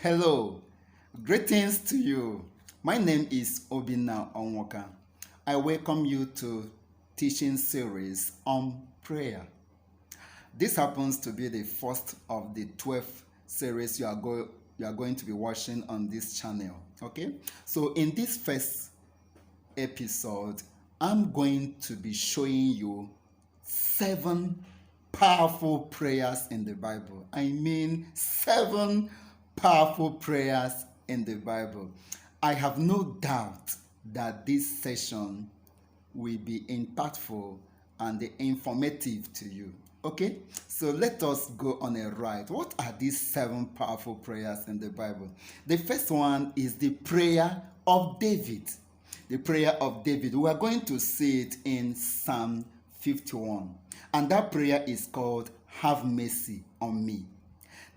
Hello, greetings to you. My name is Obinna Onwuka. I welcome you to teaching series on prayer. This happens to be the first of the 12 series you are going to be watching on this channel. Okay? So in this first episode, I'm going to be showing you 7 powerful prayers in the Bible. I mean, 7 powerful prayers in the Bible. I have no doubt that this session will be impactful and informative to you. Okay, so let us go on a ride. What are these 7 powerful prayers in the Bible? The first one is the prayer of David. The prayer of David. We are going to see it in Psalm 51. And that prayer is called, "Have mercy on me."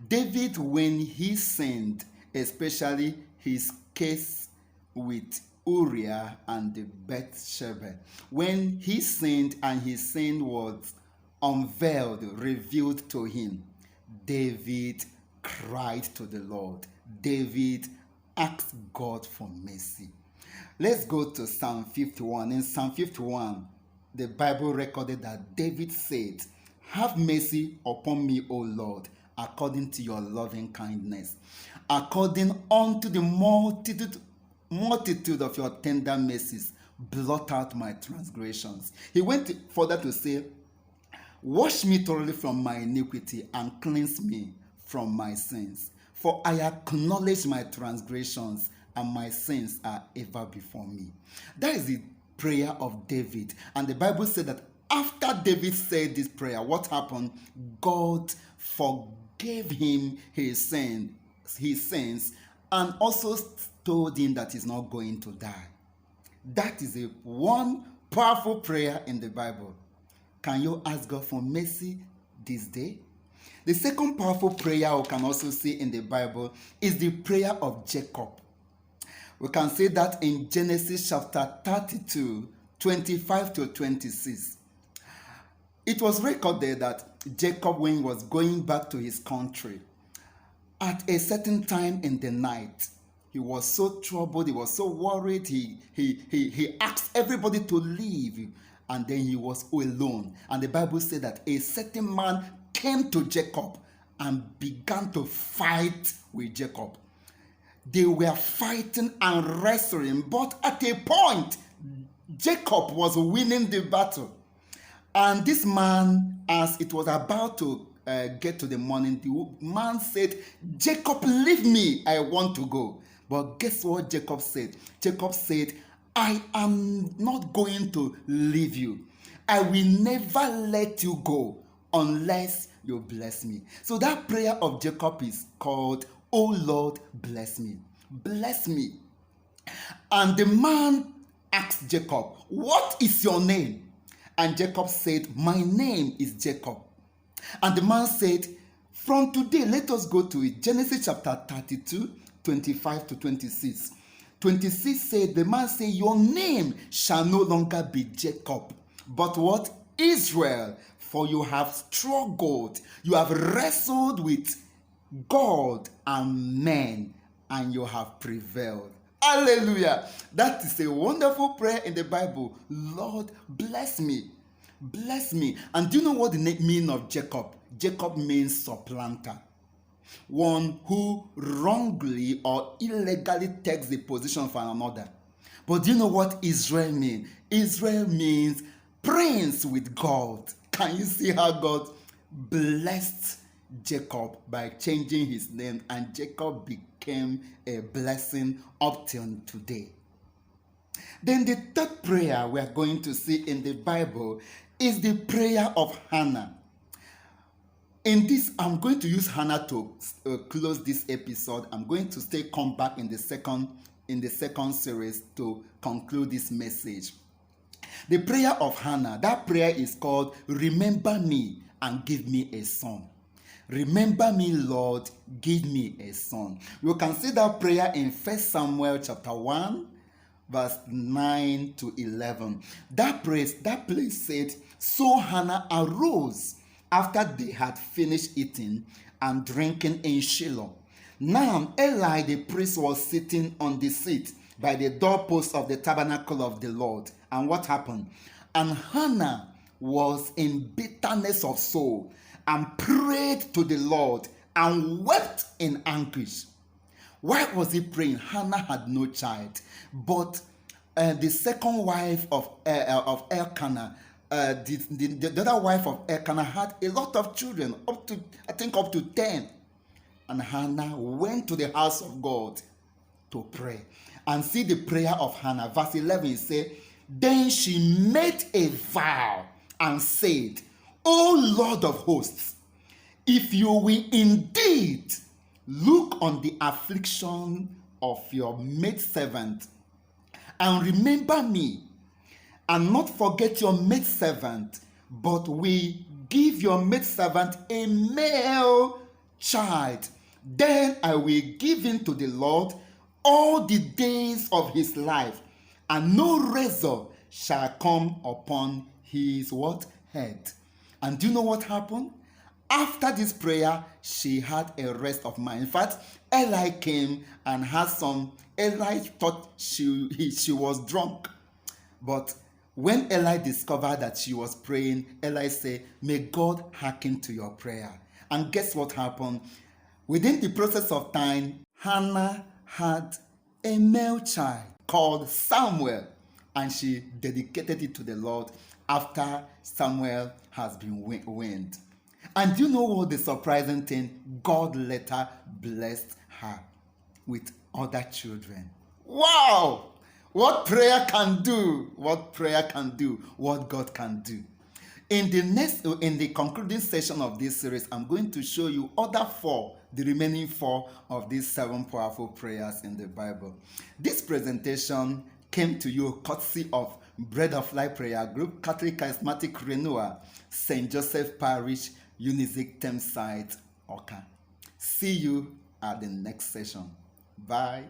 David, when he sinned, especially his case with Uriah and the Bathsheba, when he sinned and his sin was unveiled, revealed to him, David cried to the Lord. David asked God for mercy. Let's go to Psalm 51. In Psalm 51, the Bible recorded that David said, "Have mercy upon me, O Lord, according to your loving kindness, according unto the multitude of your tender mercies, blot out my transgressions." He went further to say, "Wash me thoroughly from my iniquity and cleanse me from my sins. For I acknowledge my transgressions, and my sins are ever before me." That is the prayer of David. And the Bible said that after David said this prayer, what happened? God forgave him his sins, and also told him that he's not going to die. That is one powerful prayer in the Bible. Can you ask God for mercy this day? The second powerful prayer we can also see in the Bible is the prayer of Jacob. We can see that in Genesis chapter 32, 25 to 26. It was recorded that Jacob, when he was going back to his country, at a certain time in the night, he was so troubled, he was so worried, he asked everybody to leave, and then he was alone. And the Bible said that a certain man came to Jacob and began to fight with Jacob. They were fighting and wrestling, but at a point, Jacob was winning the battle. And this man, as it was about to get to the morning, the man said, "Jacob, leave me, I want to go." But guess what Jacob said? Jacob said, "I am not going to leave you. I will never let you go unless you bless me." So that prayer of Jacob is called, "Oh Lord, bless me. Bless me." And the man asked Jacob, "What is your name?" And Jacob said, "My name is Jacob." And the man said, "From today, let us go to it." Genesis chapter 32, 25 to 26. 26 said, the man said, "Your name shall no longer be Jacob, but what? Israel. For you have struggled, you have wrestled with God and men, and you have prevailed." Hallelujah. That is a wonderful prayer in the Bible. "Lord, bless me. Bless me." And do you know what the meaning of Jacob? Jacob means supplanter. One who wrongly or illegally takes the position of another. But do you know what Israel means? Israel means prince with God. Can you see how God blessed Jacob by changing his name, and Jacob became a blessing up till today? Then the third prayer we are going to see in the Bible is the prayer of Hannah. In this, I'm going to use Hannah to close this episode. I'm going to come back in the second series to conclude this message. The prayer of Hannah, that prayer is called, "Remember me and give me a son." Remember me, Lord, give me a son. You can see that prayer in 1 Samuel chapter 1, verse 9 to 11. That place said, "So Hannah arose after they had finished eating and drinking in Shiloh. Now Eli the priest was sitting on the seat by the doorpost of the tabernacle of the Lord. And what happened? And Hannah was in bitterness of soul and prayed to the Lord and wept in anguish. Why was he praying? Hannah had no child, but the second wife of Elkanah, the other wife of Elkanah had a lot of children, up to 10. And Hannah went to the house of God to pray. And see the prayer of Hannah. Verse 11 says, then she made a vow and said, O Lord of hosts, if you will indeed look on the affliction of your maidservant and remember me, and not forget your maidservant, but we give your maidservant a male child, then I will give him to the Lord all the days of his life, and no razor shall come upon his what? Head. And do you know what happened? After this prayer, she had a rest of mind. In fact, Eli came and had some. Eli thought she was drunk. But when Eli discovered that she was praying, Eli said, may God hearken to your prayer. And guess what happened? Within the process of time, Hannah had a male child called Samuel, and she dedicated it to the Lord after Samuel has been weaned. And you know what the surprising thing? God later blessed her with other children. Wow! What prayer can do, what prayer can do, what God can do. In the concluding session of this series, I'm going to show you the remaining four of these 7 powerful prayers in the Bible. This presentation came to you courtesy of Bread of Life Prayer Group, Catholic Charismatic Renewal, St. Joseph Parish, Unizik Thameside, Oka. See you at the next session. Bye.